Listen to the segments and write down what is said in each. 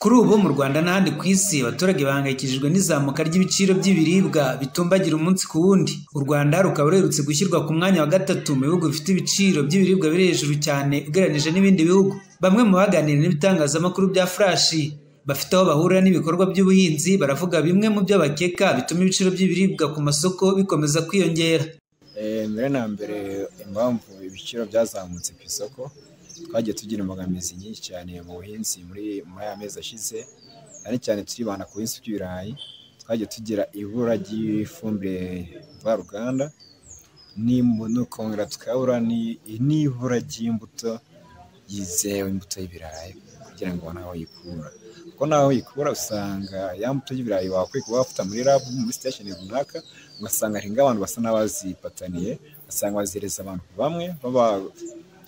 Kuri ubu mu Rwanda n'ahandi ku isi abaturage bahangayikishijwe n'izamuka ry'ibiciro by'ibiribwa bitumbagira umunsi ku wundi. U Rwanda rukaba ruherutse gushyirwa ku mwanya wa gatatu mu bihugu bifite ibiciro by'ibiribwa biri hejuru cyane ugereranyije n'ibindi bihugu. Bamwe mu baganira n'ibitangazamakuru bya Flash bafite aho bahurira n'ibikorwa by'ubuhinzi baravuga bimwe mu byo bakeka bituma ibiciro by'ibiribwa ku masoko bikomeza kwiyongera. Mbere na mbere impamvu ibiciro byazamutse ku isoko, twagiye tugira imbogamizi nyinshi cyane mu buhinzi muri aya mezi ashize, cyane turibanda ku buhinzi bw'ibirayi. Twagiye tugira ibura ry'ifumbire mvaruganda n'ukongera tukabura n'ibura ry'imbuto yizewe, imbuto y'ibirayi kugira ngo ubone aho yikura, kuko naho yikura usanga ya mbuto y'ibirayi wakwiye kuba wafata muri lab muri station runaka, ugasanga hari abantu basa n'abazipataniye, ugasanga bazereza abantu bamwe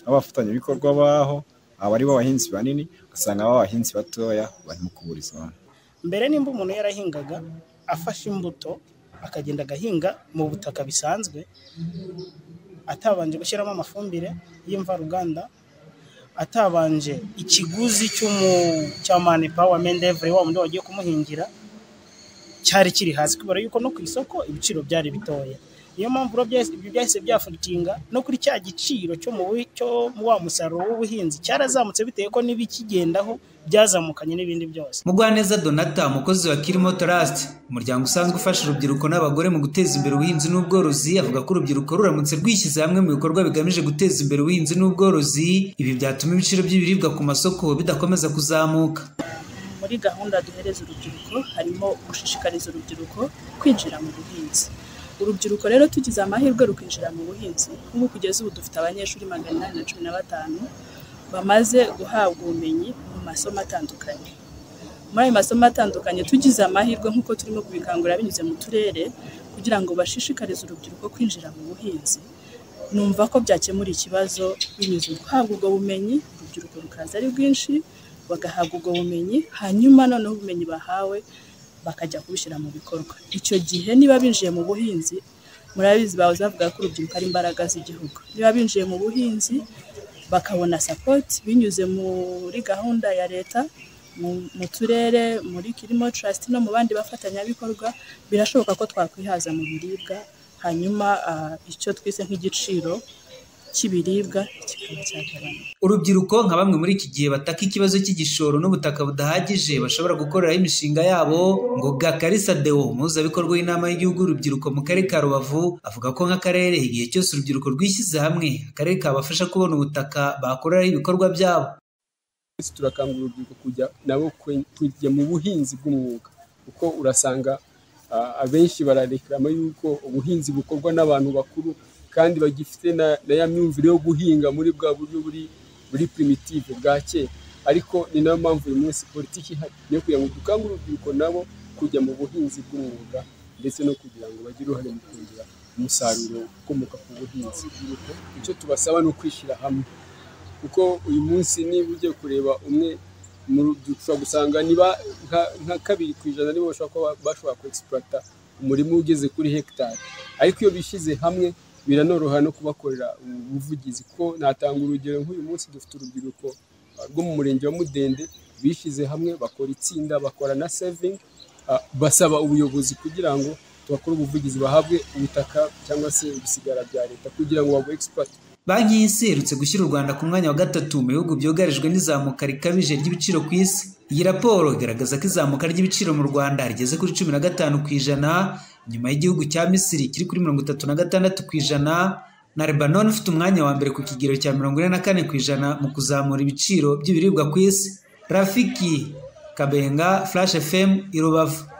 abafatanyabikorwa baho, abari b'abahinzi banini, ugasanga abahinzi batoya barimo kuburizwa. Mbere nimba umuntu yarahingaga afashe imbuto akagenda agahinga mu butaka bisanzwe, atabanje gushyiramo amafumbire y'imvaruganda, atabanje ikiguzi cya mani power mendevre wa mundi wagiye kumuhingira cyari kiri hasi, kubera yuko no ku isoko ibiciro byari bitoya. Niyo mpamvu ibyo byahise byafuritinga no kuri cya giciro cyo mu wa musaruro w'ubuhinzi cyarazamutse, bitewe ko n'ibikigendaho byazamukanye n'ibindi byose. Mugwaneza Donata, umukozi wa Kirimo Trust, umuryango usanzwe ufasha urubyiruko n'abagore mu guteza imbere ubuhinzi n'ubworozi, avuga ko urubyiruko ruramutse rwishyize hamwe mu bikorwa bigamije guteza imbere ubuhinzi n'ubworozi, ibi byatuma ibiciro by'ibiribwa ku masoko bidakomeza kuzamuka. Muri gahunda duhereza urubyiruko harimo gushishikariza urubyiruko kwinjira mu buhinzi. Urubyiruko rero tugize amahirwe rukinjira mu buhinzi, nk'ubu kugeza ubu dufite abanyeshuri 815 bamaze guhabwa ubumenyi mu masomo atandukanye. Muri ayo masomo atandukanye tugize amahirwe nk'uko turimo kubikangurira binyuze mu turere kugira ngo bashishikarize urubyiruko kwinjira mu buhinzi. Numva ko byakemura ikibazo binyuze guhabwa ubwo bumenyi, urubyiruko rukaza ari rwinshi bagahabwa ubwo bumenyi, hanyuma noneho ubumenyi bahawe bakajya kubishyira mu bikorwa. Icyo gihe niba binjiye mu buhinzi, murabizi bahoze bavuga ko urubyiruko ari imbaraga z'igihugu. Niba binjiye mu buhinzi bakabona support binyuze muri gahunda ya leta, mu turere, muri Kirimo Trust no mu bandi bafatanyabikorwa, birashoboka ko twakwihaza mu biribwa, hanyuma icyo twise nk'igiciro cy'ibiribwa kikaba cyagabana. Urubyiruko nka bamwe muri iki gihe bataka ikibazo cy'igishoro n'ubutaka budahagije bashobora gukoreraho imishinga yabo. Ngo Gakarisa Deo, umuhuzabikorwa w'inama y'igihugu y'urubyiruko mu karere ka Rubavu, avuga ko nk'akarere igihe cyose urubyiruko rwishyize hamwe, akarere kabafasha kubona ubutaka bakoreraho ibikorwa byabo. Turakangurira urubyiruko kujya mu buhinzi bw'umwuga, kuko urasanga abenshi barareklama yuko ubuhinzi bukorwa n'abantu bakuru kandi bagifite na ya myumvire yo guhinga muri bwa buryo buri primitive bwa kera. Ariko ni nayo mpamvu uyu munsi politiki yo kugira ngo dukangurire urubyiruko nabo kujya mu buhinzi bw'umwuga, ndetse no kugira ngo bagire uruhare mu kongera umusaruro ukomoka ku buhinzi. Icyo tubasaba ni ukwishyira hamwe, kuko uyu munsi niba ugiye kureba umwe mu rubyiruko ushobora gusanga niba nka 2% nibo bashobora ku exploiter umurimo ugeze kuri hectare, ariko iyo bishyize hamwe biranoroha no kubakorera ubuvugizi. Ko natanga urugero, nk'uyu munsi dufite urubyiruko rwo mu murenge wa Mudende bishyize hamwe bakora itsinda, bakora na saving, basaba ubuyobozi kugira ngo tubakore ubuvugizi, bahabwe ubutaka cyangwa se ibisigara bya leta kugira ngo babu exploit. Banki y'Isi iherutse gushyira u Rwanda ku mwanya wa gatatu mu bihugu byugarijwe n'izamuka rikabije ry'ibiciro ku isi. Iyi raporo igaragaza ko izamuka ry'ibiciro mu Rwanda rigeze kuri 15%, nyuma y'igihugu cya Misiri kiri kuri 36%, na Lebanon ufite umwanya wa mbere ku kigero cya 44% mu kuzamura ibiciro by'ibiribwa ku isi. Rafiki Kabenga, Flash FM, i Rubavu.